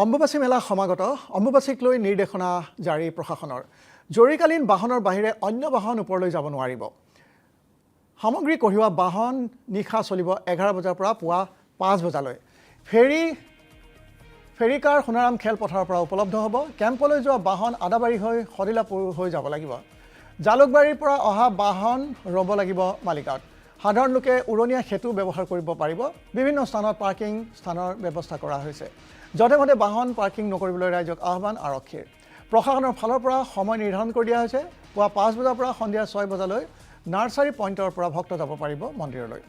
অম্বুবাচী মেলা সমাগত অম্বুবাচীক লৈ নিৰ্দেশনা জাৰি প্ৰশাসনৰ জৰুৰীকালীন বাহনৰ বাহিৰে অন্য বাহন ওপৰলৈ যাব নোৱাৰিব সামগ্ৰী কঢ়িওৱা বাহন নিশা চলিব 11 বজাৰ পৰা পুৱা 5 বজালৈ ফেৰিকাৰ সোণাৰাম খেলপথাৰৰ পৰা উপলব্ধ হ'ব কেম্পলৈ যোৱা বাহন আদাবাৰী হৈ খদিলাপুৰ হৈ যাব লাগিব জালুকবাৰীৰ পৰা অহা বাহন ৰ'ব লাগিব মালিগাঁৱত সাধাৰণ লোকে উৰণীয়া সেতু ব্যৱহাৰ কৰিব পাৰিব বিভিন্ন স্থানত পাৰ্কিং স্থানৰ ব্যৱস্থা কৰা হৈছে যধে মধে বাহন পাৰ্কিং নকৰিবলৈ ৰাইজক আহ্বান আৰক্ষীৰ প্ৰশাসনৰ ফালৰ পৰা সময় নিৰ্ধাৰণ কৰি দিয়া হৈছে পুৱা 5 বজাৰ পৰা সন্ধিয়া 6 বজালৈ নাৰ্সাৰী পইণ্টৰ পৰা ভক্ত যাব পাৰিব মন্দিৰলৈ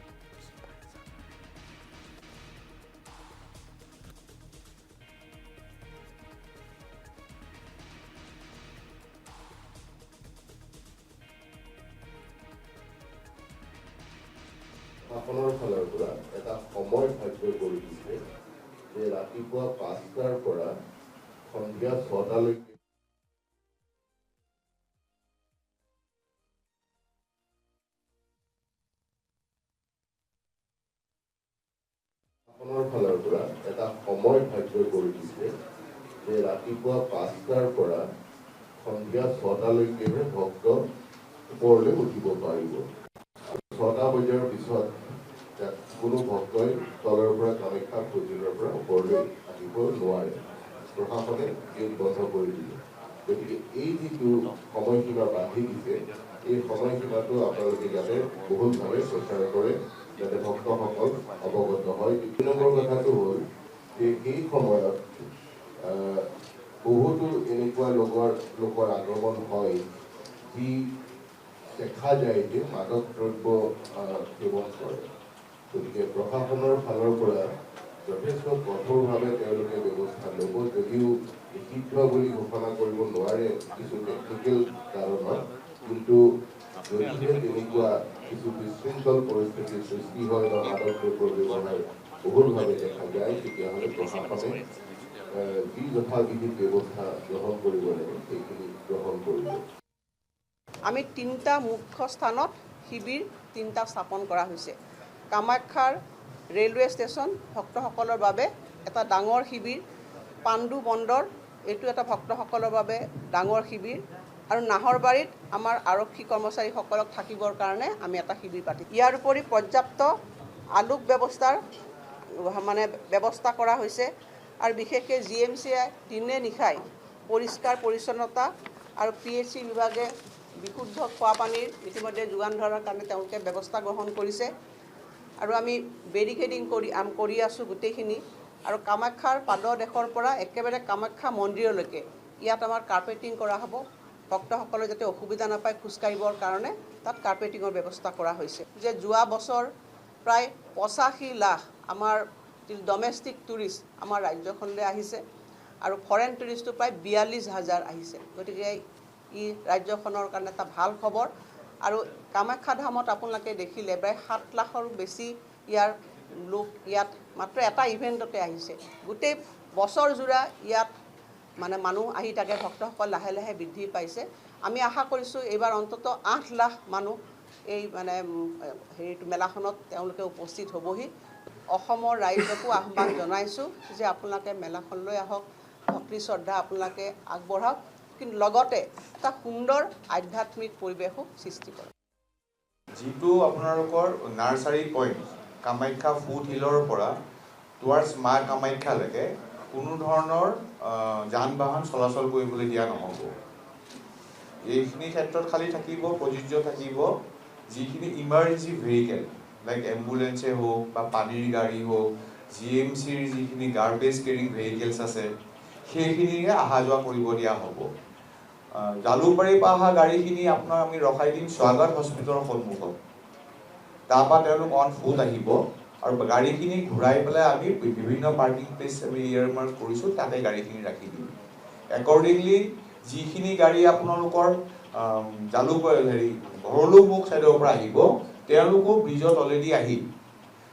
আপোনাৰ ফালৰ পৰা এটা সময় ধাৰ্য কৰি দিছে যে ৰাতিপুৱা 5টাৰ পৰা সন্ধিয়া 6টালৈকে আপোনাৰ ফালৰ পৰা এটা সময় ধাৰ্য কৰি দিছে যে ৰাতিপুৱা 5টাৰ পৰা সন্ধিয়া 6টালৈকেহে ভক্ত ওপৰলৈ উঠিব পাৰিব 6টা বজাৰ পিছত কোনো ভক্তই তলৰ পৰা কামাখ্যা মন্দিৰৰ পৰা ওপৰলৈ আহিব নোৱাৰে প্ৰশাসনে গেট বন্ধ কৰি দিলে গতিকে এই যিটো সময়সীমা বান্ধি দিছে এই সময়সীমাটো আপোনালোকে ইয়াতে বহুলভাৱে প্ৰচাৰ কৰে যাতে ভক্তসকল অৱগত হয় 2 নম্বৰ কথাটো হ'ল যে এই সময়ত বহুতো এনেকুৱা লোকৰ আগমন হয় যি দেখা যায় যে মাদক দ্ৰব্য সেৱন কৰে গতিকে প্ৰশাসনৰ ফালৰ পৰা যথেষ্ট কঠোৰভাৱে তেওঁলোকে ব্যৱস্থা ল'ব যদিও নিষিদ্ধ বুলি ঘোষণা কৰিব নোৱাৰে কিছু টেকনিকেল কাৰণত কিন্তু যদিহে তেনেকুৱা কিছু বিশৃংখল পৰিস্থিতিৰ সৃষ্টি হয় বা মাদক দ্ৰব্যৰ ব্যৱহাৰ বহুলভাৱে দেখা যায় তেতিয়াহ'লে প্ৰশাসনে যি যথাবিধি ব্যৱস্থা গ্ৰহণ কৰিব লাগে সেইখিনি গ্ৰহণ কৰিব আমি 3টা মুখ্য স্থানত শিবিৰ 3টা স্থাপন কৰা হৈছে কামাখ্যাৰ ৰেলৱে ষ্টেচন ভক্তসকলৰ বাবে এটা ডাঙৰ শিবিৰ পাণ্ডু বন্দৰ এইটো এটা ভক্তসকলৰ বাবে ডাঙৰ শিবিৰ আৰু নাহৰবাৰীত আমাৰ আৰক্ষী কৰ্মচাৰীসকলক থাকিবৰ কাৰণে আমি এটা শিবিৰ পাতিম ইয়াৰ উপৰি পৰ্যাপ্ত আলোক ব্যৱস্থা কৰা হৈছে আৰু বিশেষকৈ GMCয়ে দিনে নিশাই পৰিষ্কাৰ পৰিচ্ছন্নতা আৰু PHC বিভাগে বিশুদ্ধ খোৱা পানীৰ ইতিমধ্যে যোগান ধৰাৰ কাৰণে তেওঁলোকে ব্যৱস্থা গ্ৰহণ কৰিছে আৰু আমি বেৰিকেডিং কৰি আছোঁ গোটেইখিনি আৰু কামাখ্যাৰ পাদদেশৰ পৰা একেবাৰে কামাখ্যা মন্দিৰলৈকে ইয়াত আমাৰ কাৰ্পেটিং কৰা হ'ব ভক্তসকলে যাতে অসুবিধা নাপায় খোজকাঢ়িবৰ কাৰণে তাত কাৰ্পেটিঙৰ ব্যৱস্থা কৰা হৈছে যে যোৱা বছৰ প্ৰায় 85 লাখ আমাৰ ডমেষ্টিক টুৰিষ্ট আমাৰ ৰাজ্যখনলৈ আহিছে আৰু ফৰেন টুৰিষ্টটো প্ৰায় 42,000 আহিছে গতিকে ই ৰাজ্যখনৰ কাৰণে এটা ভাল খবৰ আৰু কামাখ্যা ধামত আপোনালোকে দেখিলে প্ৰায় 7 লাখৰো বেছি ইয়াৰ লোক ইয়াত মাত্ৰ এটা ইভেণ্টতে আহিছে গোটেই বছৰ জোৰা ইয়াত মানুহ আহি থাকে ভক্তসকল লাহে লাহে বৃদ্ধি পাইছে আমি আশা কৰিছোঁ এইবাৰ অন্তত 8 লাখ মানুহ এই মেলাখনত তেওঁলোকে উপস্থিত হ'বহি অসমৰ ৰাইজকো আহ্বান জনাইছোঁ যে আপোনালোকে মেলাখনলৈ আহক ভক্তি শ্ৰদ্ধা আপোনালোকে আগবঢ়াওক কিন্তু লগতে এটা সুন্দৰ আধ্যাত্মিক পৰিৱেশো সৃষ্টি কৰে যিটো আপোনালোকৰ নাৰ্সাৰী পইণ্ট কামাখ্যা ফুট হিলৰ পৰা টুৱাৰ্ডছ মা কামাখ্যালৈকে কোনো ধৰণৰ যান বাহন চলাচল কৰিবলৈ দিয়া নহ'ব এইখিনি ক্ষেত্ৰত খালি থাকিব প্ৰযোজ্য থাকিব যিখিনি ইমাৰ্জেঞ্চি ভেহিকেল লাইক এম্বুলেন্সে হওক বা পানীৰ গাড়ী হওক GMCৰ যিখিনি গাৰ্বেজ কেৰিং ভেহিকেলছ আছে সেইখিনিৰে অহা যোৱা কৰিব দিয়া হ'ব জালুকবাৰীৰ পৰা অহা গাড়ীখিনি আপোনাৰ আমি ৰখাই দিম স্বাগত হস্পিটেলৰ সন্মুখত তাৰপৰা তেওঁলোক অন ফুট আহিব আৰু গাড়ীখিনি ঘূৰাই পেলাই আমি বিভিন্ন পাৰ্কিং প্লেচ আমি ইয়েৰমাৰ্ক কৰিছোঁ তাতে গাড়ীখিনি ৰাখি দিম একৰ্ডিংলি যিখিনি গাড়ী আপোনালোকৰ জালুকবাৰী ভৰলুমুখ ছাইডৰ পৰা আহিব তেওঁলোকো ব্ৰিজত অলৰেডি আহি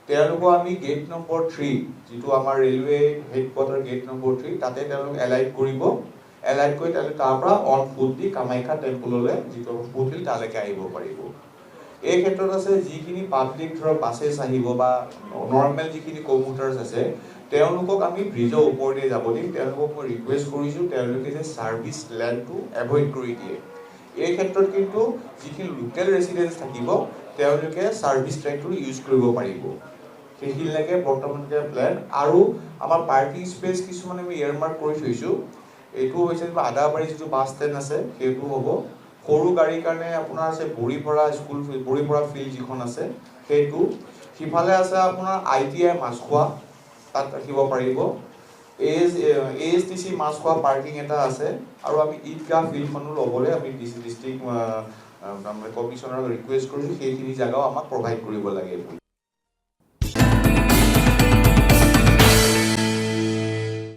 তেওঁলোকো আমি গেট নম্বৰ 3 যিটো আমাৰ ৰেলৱে হেডকোৱাৰ্টাৰ গেট নম্বৰ 3 তাতে তেওঁলোক এলাইট কৰিব এলাইট কৰি তাৰ পৰা অন ফুট দি কামাখ্যা টেম্পললৈ যিটো ফুট হিল তালৈকে আহিব পাৰিব এই ক্ষেত্ৰত আছে যিখিনি পাব্লিক ধৰক বাছেছ আহিব বা নৰ্মেল যিখিনি কমিউটাৰ্ছ আছে তেওঁলোকক আমি ব্ৰিজৰ ওপৰেদি যাব দিম তেওঁলোকক মই ৰিকুৱেষ্ট কৰিছোঁ তেওঁলোকে যে ছাৰ্ভিচ লেণ্ডটো এভইড কৰি দিয়ে এই ক্ষেত্ৰত কিন্তু যিখিনি লোকেল ৰেচিডেণ্টছ থাকিব তেওঁলোকে ছাৰ্ভিচ ট্ৰেকটো ইউজ কৰিব পাৰিব সেইখিনিলৈকে বৰ্তমানকৈ প্লেন আৰু আমাৰ পাৰ্কিং স্পেচ কিছুমান আমি এয়াৰমাৰ্ক কৰি থৈছোঁ এইটো হৈছে আদাবাৰী যিটো বাছ ষ্টেণ্ড আছে সেইটো হ'ব সৰু গাড়ীৰ কাৰণে আপোনাৰ আছে বৰিপৰা স্কুল বৰিপৰা ফিল্ড যিখন আছে সেইটো সিফালে আছে আপোনাৰ ITI মাছখোৱা তাত ৰাখিব পাৰিব ASTC মাছখোৱা পাৰ্কিং এটা আছে আৰু আমি ঈদগাহ ফিল্ডখনো ল'বলৈ আমি ডিষ্ট্ৰিক্ট কমিশ্যনাৰক ৰিকুৱেষ্ট কৰিছোঁ সেইখিনি জেগাও আমাক প্ৰভাইড কৰিব লাগে